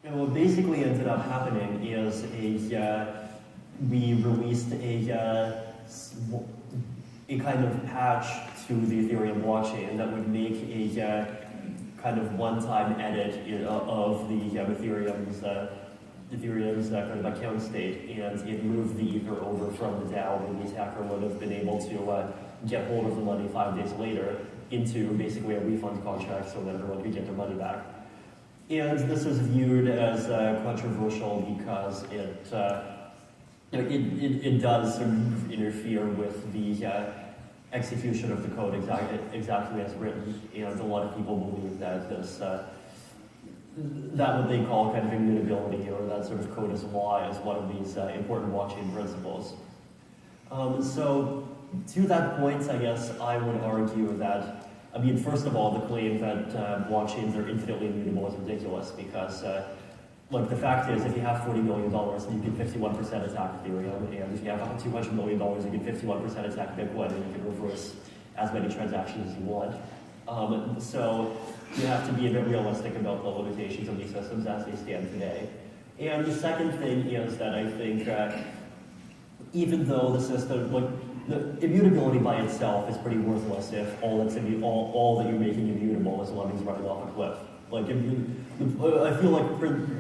And what basically ended up happening is we released a kind of patch to the Ethereum blockchain that would make a kind of one-time edit of the Ethereum's kind of account state, and it moved the Ether over from the DAO, where the attacker would have been able to get hold of the money 5 days later into basically a refund contract so that everyone could get their money back. And this is viewed as controversial because it does sort of interfere with the execution of the code exactly as written, and a lot of people believe that this that what they call kind of immutability, or that sort of code as law, is one of these important blockchain principles. So to that point, I guess I would argue that, I mean, first of all, the claim that blockchains are infinitely immutable is ridiculous, because like, the fact is, if you have $40 million, you can 51% attack Ethereum, and if you have $200 million, you can 51% attack Bitcoin, and you can reverse as many transactions as you want. So you have to be a bit realistic about the limitations of these systems as they stand today. And the second thing is that I think even though the system, like, the immutability by itself is pretty worthless if all that you're making immutable is money's running off a cliff. Like, I feel like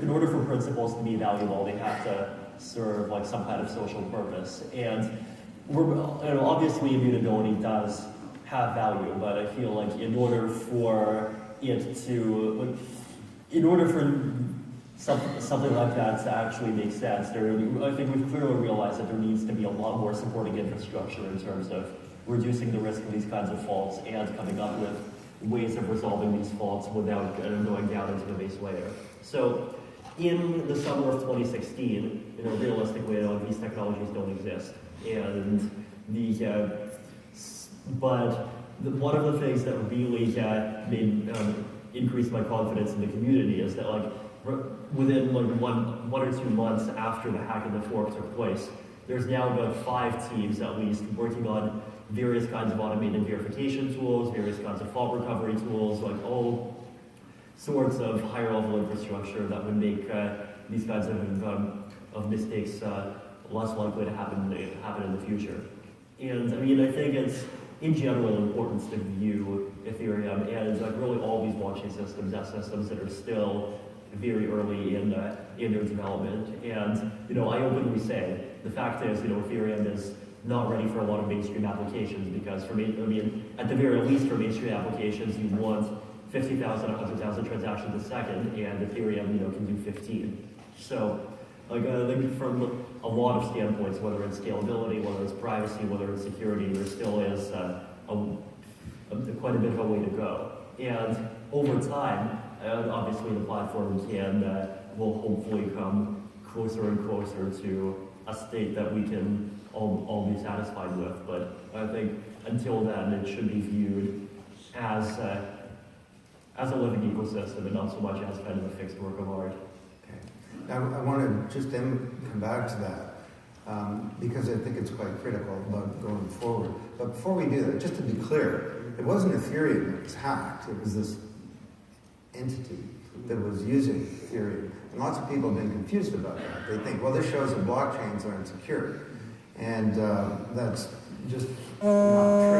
in order for principles to be valuable, they have to serve like some kind of social purpose. And obviously immutability does have value, but I feel like in order for something like that to actually make sense, I think we've clearly realized that there needs to be a lot more supporting infrastructure in terms of reducing the risk of these kinds of faults and coming up with ways of resolving these faults without going down into the base layer. So in the summer of 2016, realistically, these technologies don't exist. And one of the things that really increased my confidence in the community is that, like, within like one or 2 months after the hack and the fork took place, there's now about 5 teams at least working on various kinds of automated verification tools, various kinds of fault recovery tools, like all sorts of higher level infrastructure that would make these kinds of mistakes less likely to happen in the future. And I mean, I think it's in general important to view Ethereum and like really all these blockchain systems as systems that are still very early in their development. And I openly say the fact is, Ethereum is not ready for a lot of mainstream applications, because at the very least for mainstream applications, you want 50,000, 100,000 transactions a second, and Ethereum, can do 15. So, like, I think from a lot of standpoints, whether it's scalability, whether it's privacy, whether it's security, there still is quite a bit of a way to go. And over time, obviously the platform will hopefully come closer and closer to a state that we can all be satisfied with. But I think until then, it should be viewed as a living ecosystem and not so much as kind of a fixed work of art. Okay. Now, I want to just then come back to that because I think it's quite critical about going forward. But before we do that, just to be clear, it wasn't Ethereum that was hacked. It was this entity that was using Ethereum. And lots of people have been confused about that. They think, well, this shows that blockchains aren't secure. And that's just not true.